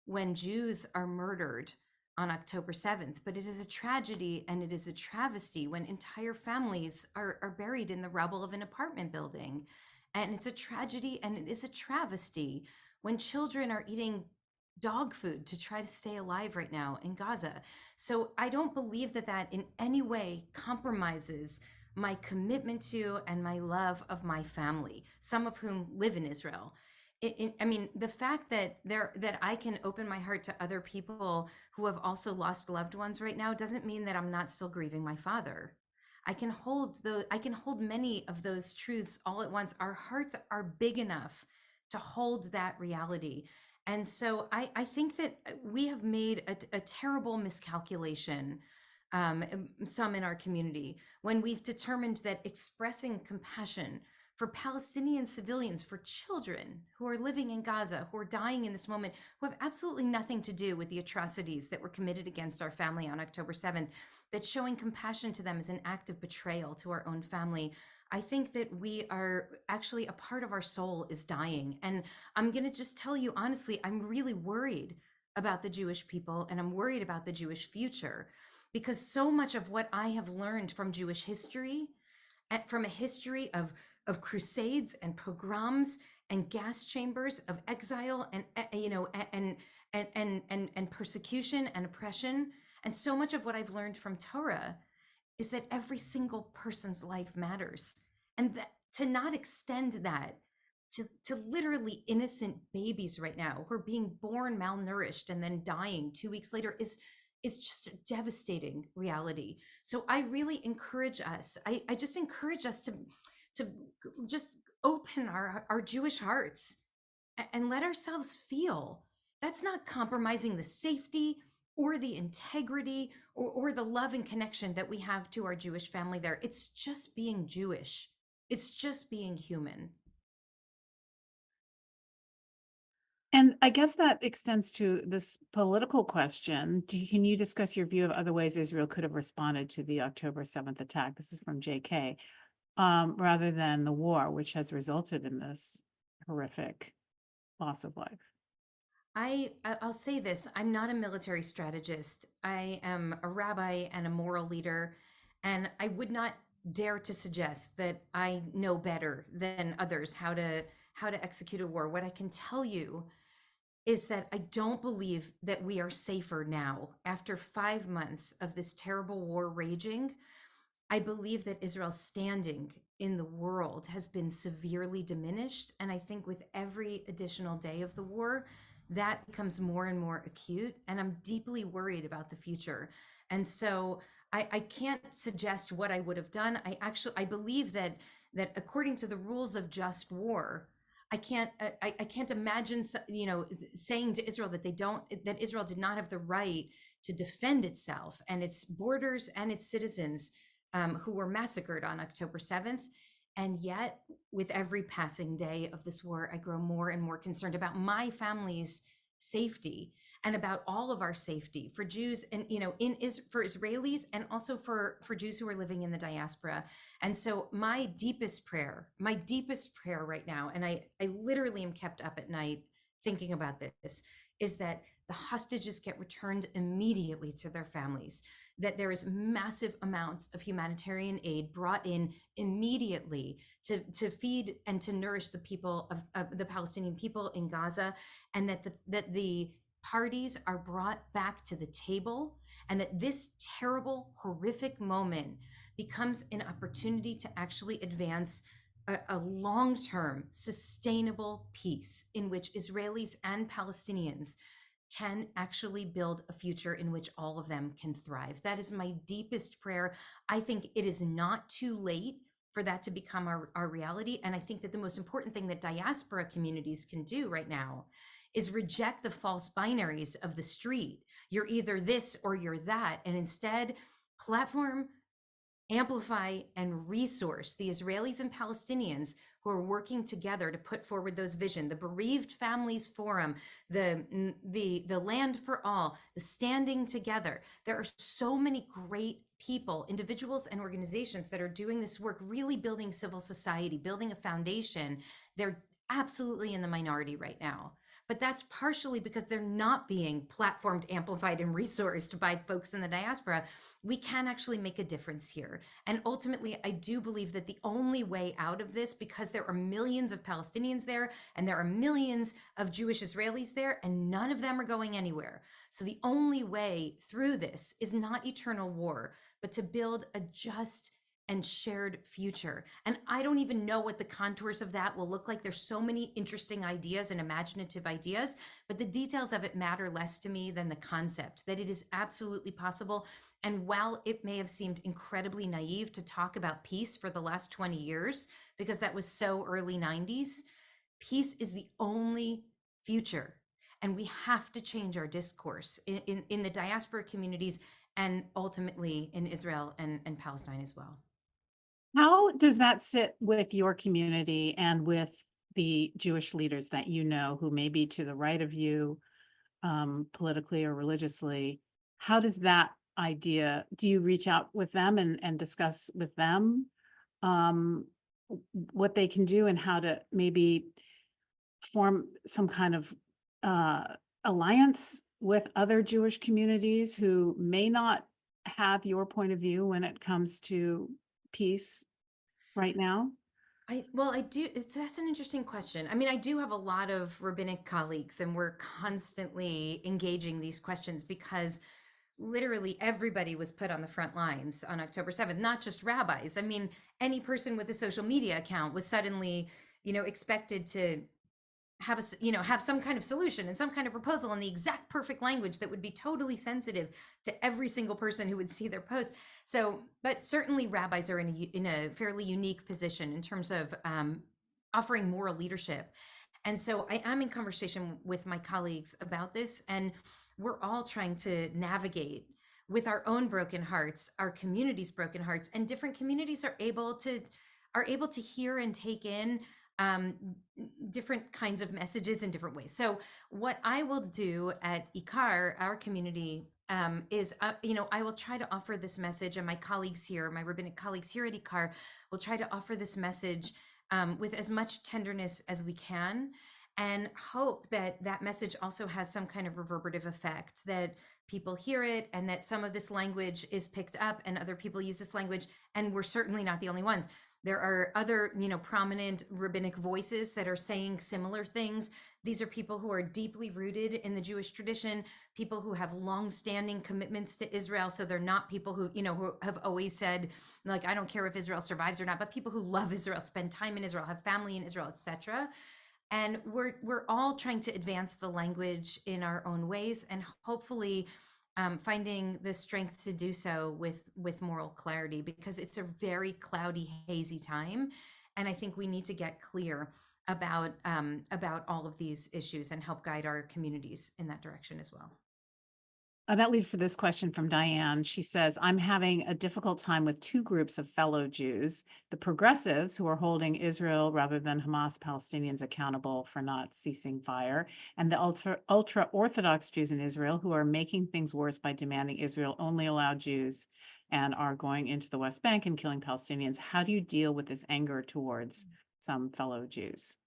when Jews are murdered on October 7th, but it is a tragedy and it is a travesty when entire families are buried in the rubble of an apartment building. And it's a tragedy and it is a travesty when children are eating dog food to try to stay alive right now in Gaza. So I don't believe that in any way compromises my commitment to and my love of my family, some of whom live in Israel. I mean, the fact that I can open my heart to other people who have also lost loved ones right now doesn't mean that I'm not still grieving my father. I can hold many of those truths all at once. Our hearts are big enough to hold that reality. And so I think that we have made a terrible miscalculation, some in our community, when we've determined that expressing compassion for Palestinian civilians, for children who are living in Gaza, who are dying in this moment, who have absolutely nothing to do with the atrocities that were committed against our family on October 7th, that showing compassion to them is an act of betrayal to our own family. I think that we are actually, a part of our soul is dying. And I'm going to just tell you honestly, I'm really worried about the Jewish people, and I'm worried about the Jewish future, because so much of what I have learned from Jewish history, and from a history of crusades and pogroms and gas chambers of exile and and persecution and oppression, and so much of what I've learned from Torah is that every single person's life matters, and that to not extend that to literally innocent babies right now who are being born malnourished and then dying 2 weeks later is just a devastating reality. So I really encourage us, I just encourage us to just open our Jewish hearts and let ourselves feel. That's not compromising the safety or the integrity or the love and connection that we have to our Jewish family there. It's just being Jewish. It's just being human. And I guess that extends to this political question. Can you discuss your view of other ways Israel could have responded to the October 7th attack? This is from JK, rather than the war, which has resulted in this horrific loss of life. I'll say this, I'm not a military strategist. I am a rabbi and a moral leader, and I would not dare to suggest that I know better than others how to execute a war. What I can tell you is that I don't believe that we are safer now after 5 months of this terrible war raging. I believe that Israel's standing in the world has been severely diminished. And I think with every additional day of the war, that becomes more and more acute. And I'm deeply worried about the future. And so I can't suggest what I would have done. I believe that according to the rules of just war, I can't imagine, saying to Israel that Israel did not have the right to defend itself and its borders and its citizens, who were massacred on October 7th. And yet, with every passing day of this war, I grow more and more concerned about my family's safety and about all of our safety for Jews and, for Israelis, and also for Jews who are living in the diaspora. And so my deepest prayer right now, and I literally am kept up at night thinking about this, is that the hostages get returned immediately to their families, that there is massive amounts of humanitarian aid brought in immediately to feed and to nourish the people of the Palestinian people in Gaza, and that the parties are brought back to the table, and that this terrible, horrific moment becomes an opportunity to actually advance a long-term, sustainable peace in which Israelis and Palestinians can actually build a future in which all of them can thrive. That is my deepest prayer. I think it is not too late for that to become our reality. And I think that the most important thing that diaspora communities can do right now is reject the false binaries of the street. You're either this or you're that, and instead platform, amplify, and resource the Israelis and Palestinians who are working together to put forward those vision, the Bereaved Families Forum, the Land for All, the Standing Together. There are so many great people, individuals and organizations that are doing this work, really building civil society, building a foundation. They're absolutely in the minority right now. But that's partially because they're not being platformed, amplified, and resourced by folks in the diaspora. We can actually make a difference here. And ultimately, I do believe that the only way out of this, because there are millions of Palestinians there, and there are millions of Jewish Israelis there, and none of them are going anywhere. So the only way through this is not eternal war, but to build a just and shared future. And I don't even know what the contours of that will look like. There's so many interesting ideas and imaginative ideas, but the details of it matter less to me than the concept that it is absolutely possible. And while it may have seemed incredibly naive to talk about peace for the last 20 years, because that was so early 90s, peace is the only future. And we have to change our discourse in the diaspora communities, and ultimately in Israel and Palestine as well. How does that sit with your community and with the Jewish leaders that you know who may be to the right of you, politically or religiously? How does that idea, do you reach out with them and discuss with them um, what they can do and how to maybe form some kind of uh, alliance with other Jewish communities who may not have your point of view when it comes to peace right now? I do. That's an interesting question. I mean, I do have a lot of rabbinic colleagues, and we're constantly engaging these questions because literally everybody was put on the front lines on October 7th, not just rabbis. I mean, any person with a social media account was suddenly, expected to have have some kind of solution and some kind of proposal in the exact perfect language that would be totally sensitive to every single person who would see their post. So, but certainly rabbis are in a fairly unique position in terms of offering moral leadership. And so I am in conversation with my colleagues about this, and we're all trying to navigate with our own broken hearts, our community's broken hearts, and different communities are able to hear and take in um, different kinds of messages in different ways. So what I will do at ICAR, our community, is, I will try to offer this message, and my colleagues here, my rabbinic colleagues here at ICAR, will try to offer this message with as much tenderness as we can, and hope that that message also has some kind of reverberative effect, that people hear it and that some of this language is picked up and other people use this language. And we're certainly not the only ones. There are other, prominent rabbinic voices that are saying similar things. These are people who are deeply rooted in the Jewish tradition, people who have long-standing commitments to Israel. So they're not people who have always said, like, I don't care if Israel survives or not, but people who love Israel, spend time in Israel, have family in Israel, etc. And we're all trying to advance the language in our own ways, and hopefully finding the strength to do so with moral clarity, because it's a very cloudy, hazy time, and I think we need to get clear about all of these issues and help guide our communities in that direction as well. That leads to this question from Diane. She says, I'm having a difficult time with two groups of fellow Jews, the progressives who are holding Israel rather than Hamas Palestinians accountable for not ceasing fire, and the ultra Orthodox Jews in Israel who are making things worse by demanding Israel only allow Jews and are going into the West Bank and killing Palestinians. How do you deal with this anger towards some fellow Jews?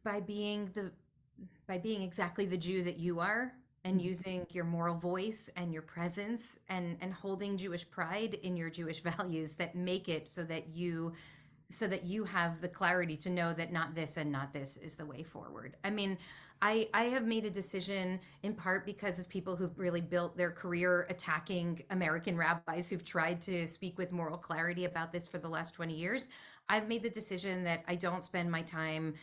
By being exactly the Jew that you are, and using your moral voice and your presence, and holding Jewish pride in your Jewish values that make it so that you have the clarity to know that not this and not this is the way forward. I mean, I have made a decision, in part because of people who've really built their career attacking American rabbis who've tried to speak with moral clarity about this for the last 20 years. I've made the decision that I don't spend my time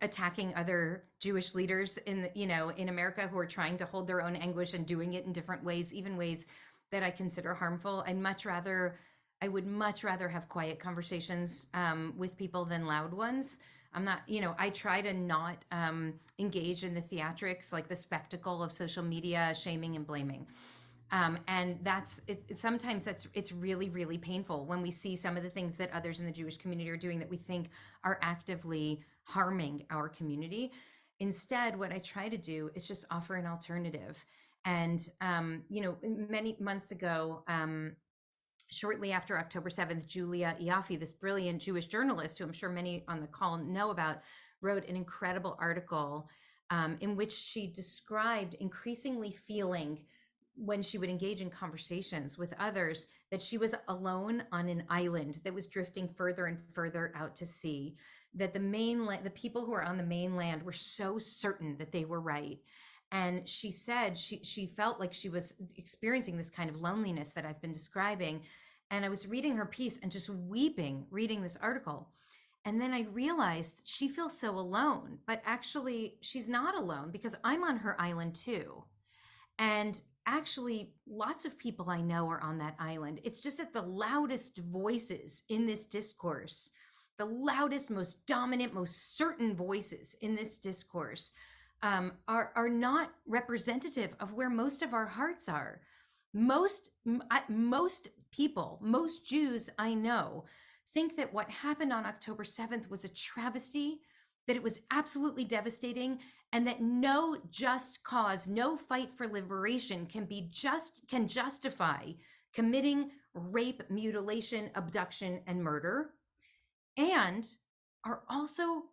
attacking other Jewish leaders in America who are trying to hold their own anguish and doing it in different ways, even ways that I consider harmful. I would much rather have quiet conversations with people than loud ones. I'm not, I try to not engage in the theatrics, like the spectacle of social media shaming and blaming. And sometimes it's really, really painful when we see some of the things that others in the Jewish community are doing that we think are actively harming our community. Instead, what I try to do is just offer an alternative. And, many months ago, shortly after October 7th, Julia Ioffe, this brilliant Jewish journalist who I'm sure many on the call know about, wrote an incredible article in which she described increasingly feeling, when she would engage in conversations with others, that she was alone on an island that was drifting further and further out to sea, that the people who were on the mainland were so certain that they were right. And she said she felt like she was experiencing this kind of loneliness that I've been describing. And I was reading her piece and just weeping, reading this article. And then I realized she feels so alone, but actually she's not alone, because I'm on her island too. And actually, lots of people I know are on that island. It's just that the loudest voices in this discourse, the loudest, most dominant, most certain voices in this discourse are not representative of where most of our hearts are. Most people, most Jews I know, think that what happened on October 7th was a travesty, that it was absolutely devastating, and that no just cause, no fight for liberation can justify committing rape, mutilation, abduction, and murder, and are also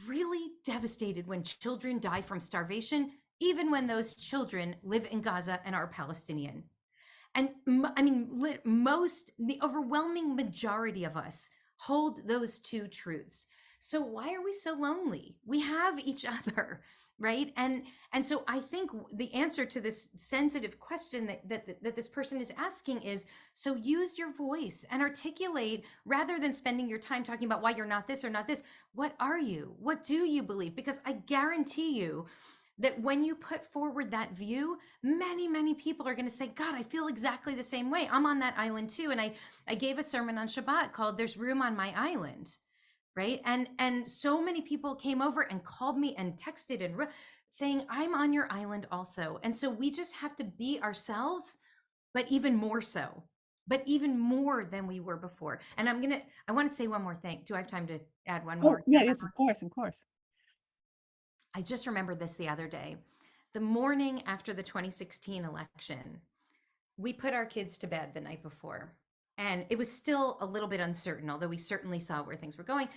really devastated when children die from starvation, even when those children live in Gaza and are Palestinian. And I mean, the overwhelming majority of us hold those two truths. So why are we so lonely? We have each other, right? And so I think the answer to this sensitive question that this person is asking is, so use your voice and articulate, rather than spending your time talking about why you're not this or not this. What are you? What do you believe? Because I guarantee you that when you put forward that view, many, many people are going to say, God, I feel exactly the same way. I'm on that island too. And I gave a sermon on Shabbat called There's Room on My Island, right? And so many people came over and called me and texted and saying, I'm on your island also. And so we just have to be ourselves, but even more so, but even more than we were before. And I want to say one more thing. Do I have time to add one more? Yeah, yes, of course, of course. I just remembered this the other day. The morning after the 2016 election, we put our kids to bed the night before, and it was still a little bit uncertain, although we certainly saw where things were going.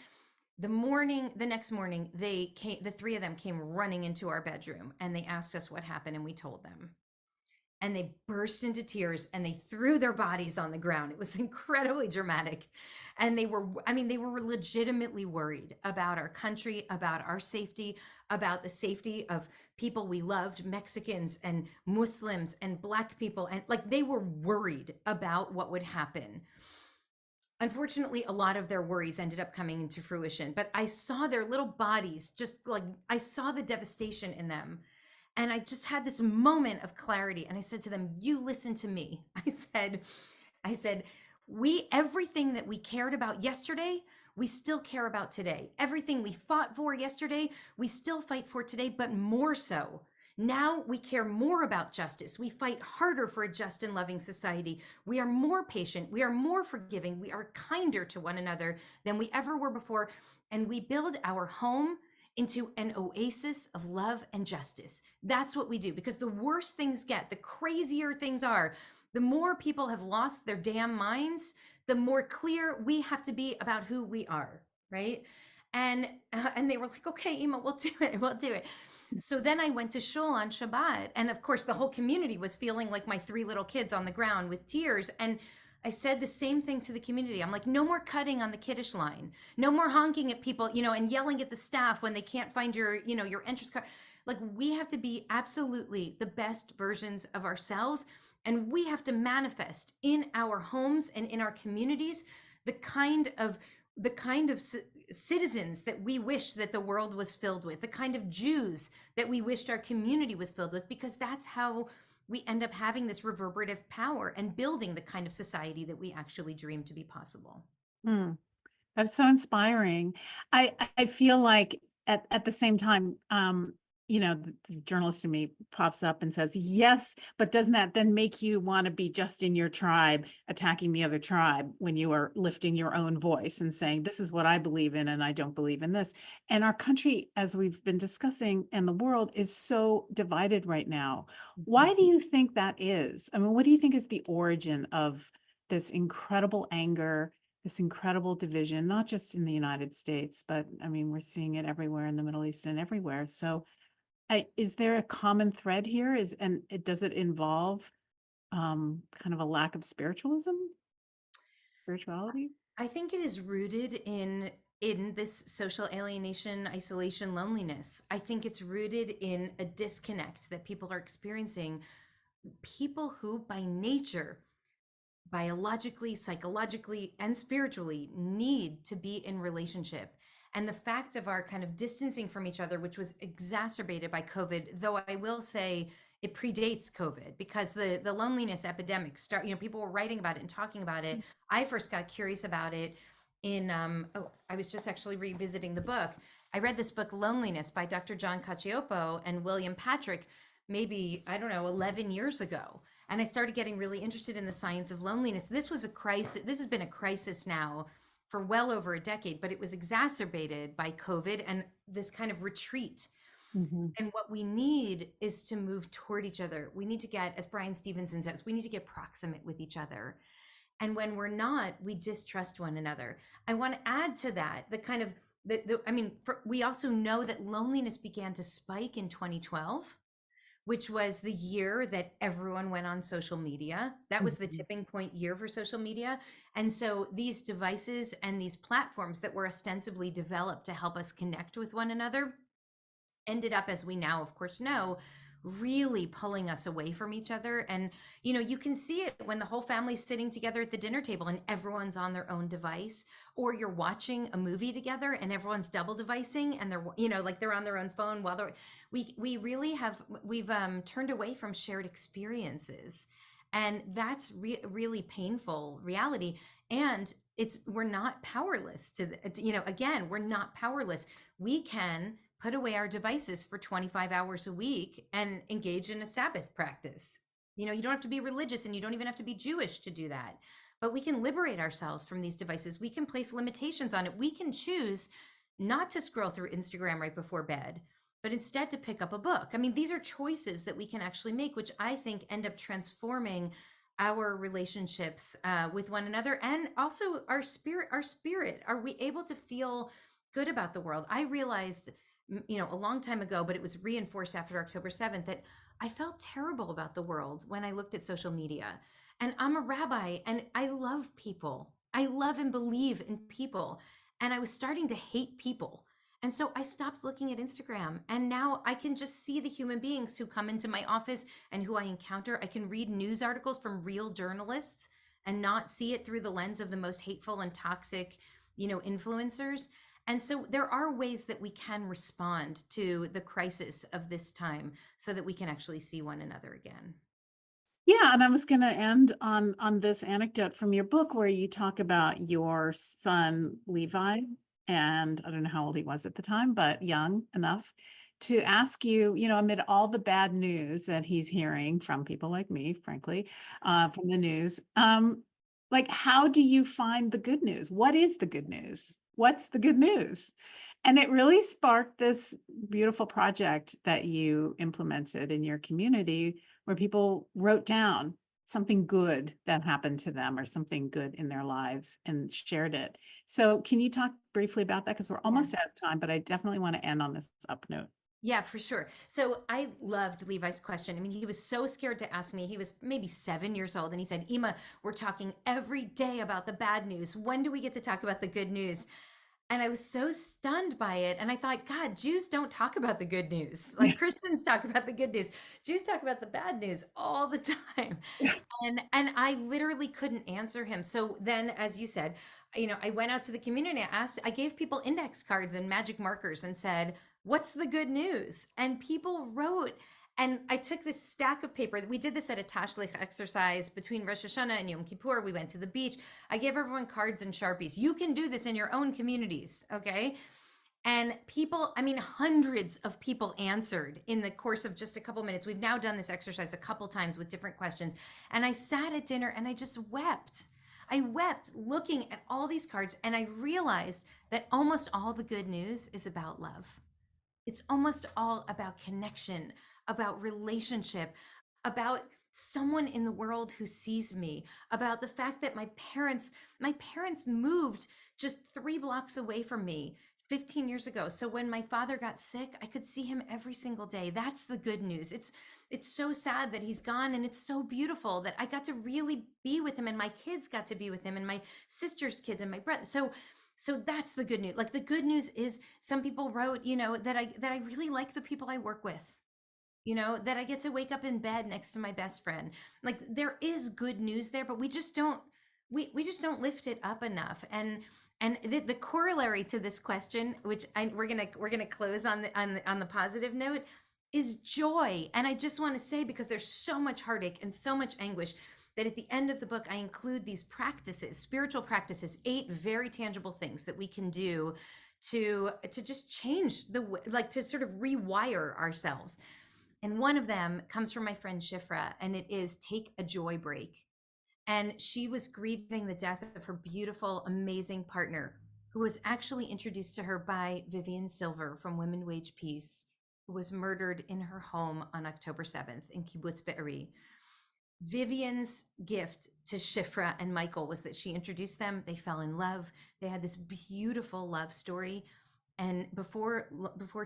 The next morning, the three of them came running into our bedroom, and they asked us what happened, and we told them. And they burst into tears and they threw their bodies on the ground. It was incredibly dramatic. And they were legitimately worried about our country, about our safety, about the safety of people we loved, Mexicans and Muslims and Black people. And like, they were worried about what would happen. Unfortunately, a lot of their worries ended up coming into fruition, but I saw their little bodies, I saw the devastation in them. And I just had this moment of clarity. And I said to them, you listen to me. I said, everything that we cared about yesterday, we still care about today. Everything we fought for yesterday, we still fight for today, but more so. Now we care more about justice. We fight harder for a just and loving society. We are more patient. We are more forgiving. We are kinder to one another than we ever were before. And we build our home into an oasis of love and justice. That's what we do, because the worse things get, the crazier things are, the more people have lost their damn minds, the more clear we have to be about who we are, right? And they were like, okay, Ima, we'll do it. So then I went to shul on Shabbat, and of course the whole community was feeling like my three little kids on the ground with tears. And I said the same thing to the community. I'm like, no more cutting on the Kiddush line. No more honking at people, and yelling at the staff when they can't find your entrance card. Like, we have to be absolutely the best versions of ourselves. And we have to manifest in our homes and in our communities the kind of citizens that we wish that the world was filled with, the kind of Jews that we wished our community was filled with, because that's how we end up having this reverberative power and building the kind of society that we actually dream to be possible. That's so inspiring. I feel like at the same time, the journalist in me pops up and says, yes, but doesn't that then make you want to be just in your tribe, attacking the other tribe when you are lifting your own voice and saying, this is what I believe in and I don't believe in this? And our country, as we've been discussing, and the world is so divided right now. Why do you think that is? I mean, what do you think is the origin of this incredible anger, this incredible division, not just in the United States, but I mean, we're seeing it everywhere in the Middle East and everywhere. So is there a common thread here? Does it involve kind of a lack of spirituality? I think it is rooted in this social alienation, isolation, loneliness. I think it's rooted in a disconnect that people are experiencing. People who by nature, biologically, psychologically, and spiritually need to be in relationship. And the fact of our kind of distancing from each other, which was exacerbated by COVID, though I will say it predates COVID, because the loneliness epidemic people were writing about it and talking about it. I first got curious about it in, I was just actually revisiting the book. I read this book, Loneliness, by Dr. John Cacioppo and William Patrick, maybe, 11 years ago. And I started getting really interested in the science of loneliness. This was a crisis. This has been a crisis now for well over a decade, but it was exacerbated by COVID and this kind of retreat. Mhm. And what we need is to move toward each other. We need to get, as Brian Stevenson says, we need to get proximate with each other. And when we're not, we distrust one another. I want to add to that the kind of we also know that loneliness began to spike in 2012, which was the year that everyone went on social media. That was the Mhm. tipping point year for social media. And so these devices and these platforms that were ostensibly developed to help us connect with one another ended up, as we now of course know, really pulling us away from each other. And you can see it when the whole family's sitting together at the dinner table and everyone's on their own device, or you're watching a movie together and everyone's double devicing and they're like they're on their own phone while they're we've turned away from shared experiences, and that's really painful reality. And we're not powerless again, we're not powerless. We can put away our devices for 25 hours a week and engage in a Sabbath practice. You don't have to be religious, and you don't even have to be Jewish to do that. But we can liberate ourselves from these devices. We can place limitations on it. We can choose not to scroll through Instagram right before bed, but instead to pick up a book. I mean, these are choices that we can actually make, which I think end up transforming our relationships with one another, and also our spirit. Are we able to feel good about the world? I realized a long time ago, but it was reinforced after October 7th, that I felt terrible about the world when I looked at social media. And I'm a rabbi and I love people. I love and believe in people. And I was starting to hate people. And so I stopped looking at Instagram. And now I can just see the human beings who come into my office and who I encounter. I can read news articles from real journalists and not see it through the lens of the most hateful and toxic, influencers. And so there are ways that we can respond to the crisis of this time so that we can actually see one another again. Yeah, and I was going to end on this anecdote from your book where you talk about your son Levi, and I don't know how old he was at the time, but young enough to ask you, amid all the bad news that he's hearing from people like me, frankly, from the news, like, how do you find the good news? What is the good news? What's the good news? And it really sparked this beautiful project that you implemented in your community where people wrote down something good that happened to them or something good in their lives and shared it. So can you talk briefly about that? Because we're almost out of time, but I definitely want to end on this up note. Yeah, for sure. So I loved Levi's question. I mean, he was so scared to ask me. He was maybe 7 years old. And he said, Ima, we're talking every day about the bad news. When do we get to talk about the good news? And I was so stunned by it. And I thought, God, Jews don't talk about the good news. Like Christians talk about the good news. Jews talk about the bad news all the time. And I literally couldn't answer him. So then, as you said, I went out to the community. I gave people index cards and magic markers and said, what's the good news? And people wrote. And I took this stack of paper. We did this at a Tashlich exercise between Rosh Hashanah and Yom Kippur. We went to the beach. I gave everyone cards and Sharpies. You can do this in your own communities, okay? And people, I mean, hundreds of people answered in the course of just a couple minutes. We've now done this exercise a couple times with different questions. And I sat at dinner and I just wept. I wept looking at all these cards, and I realized that almost all the good news is about love. It's almost all about connection, about relationship, about someone in the world who sees me, about the fact that my parents moved just 3 blocks away from me 15 years ago. So when my father got sick, I could see him every single day. That's the good news. It's so sad that he's gone, and it's so beautiful that I got to really be with him, and my kids got to be with him, and my sister's kids and my brother. So that's the good news. Like, the good news is, some people wrote, that I really like the people I work with, that I get to wake up in bed next to my best friend. Like, there is good news there, but we just don't lift it up enough. And the corollary to this question, which we're gonna close on the positive note, is joy. And I just want to say, because there's so much heartache and so much anguish, that at the end of the book, I include these practices, spiritual practices, 8 very tangible things that we can do to just change to sort of rewire ourselves. And one of them comes from my friend Shifra, and it is take a joy break. And she was grieving the death of her beautiful, amazing partner, who was actually introduced to her by Vivian Silver from Women Wage Peace, who was murdered in her home on October 7th in Kibbutz Be'eri. Vivian's gift to Shifra and Michael was that she introduced them. They fell in love. They had this beautiful love story. And before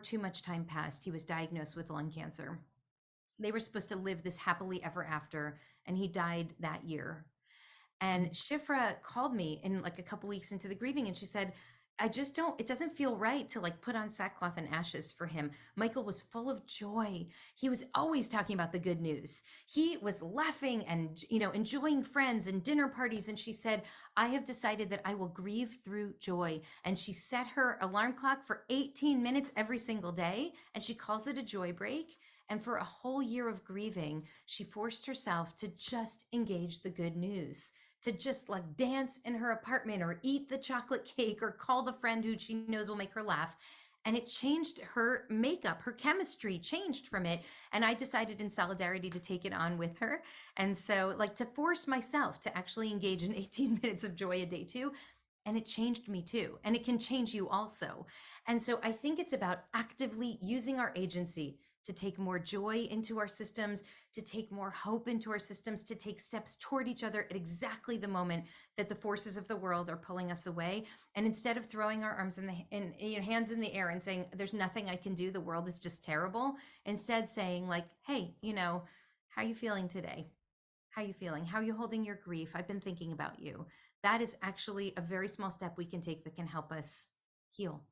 too much time passed, he was diagnosed with lung cancer. They were supposed to live this happily ever after, and he died that year. And Shifra called me in like a couple weeks into the grieving, and she said, it doesn't feel right to like put on sackcloth and ashes for him. Michael was full of joy. He was always talking about the good news. He was laughing and, enjoying friends and dinner parties. And she said, I have decided that I will grieve through joy. And she set her alarm clock for 18 minutes every single day. And she calls it a joy break. And for a whole year of grieving, she forced herself to just engage the good news, to just like dance in her apartment or eat the chocolate cake or call the friend who she knows will make her laugh. And it changed her makeup, her chemistry changed from it. And I decided in solidarity to take it on with her. And so like to force myself to actually engage in 18 minutes of joy a day too. And it changed me too. And it can change you also. And so I think it's about actively using our agency to take more joy into our systems, to take more hope into our systems, to take steps toward each other at exactly the moment that the forces of the world are pulling us away. And instead of throwing our arms hands in the air and saying, there's nothing I can do, the world is just terrible, instead saying like, hey, how are you feeling today? How are you feeling? How are you holding your grief? I've been thinking about you. That is actually a very small step we can take that can help us heal.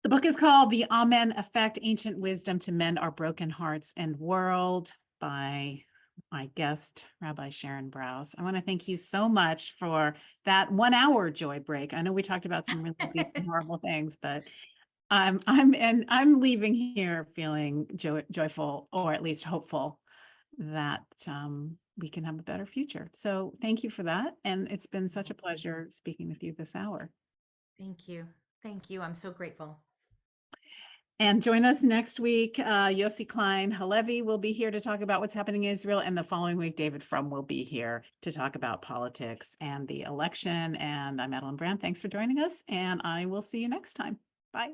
The book is called The Amen Effect, Ancient Wisdom to Mend Our Broken Hearts and World by my guest, Rabbi Sharon Brous. I want to thank you so much for that 1 hour joy break. I know we talked about some really deep and horrible things, but I'm leaving here feeling joyful, or at least hopeful, that we can have a better future. So thank you for that. And it's been such a pleasure speaking with you this hour. Thank you. Thank you. I'm so grateful. And join us next week. Yossi Klein Halevi will be here to talk about what's happening in Israel. And the following week, David Frum will be here to talk about politics and the election. And I'm Madeleine Brand. Thanks for joining us. And I will see you next time. Bye.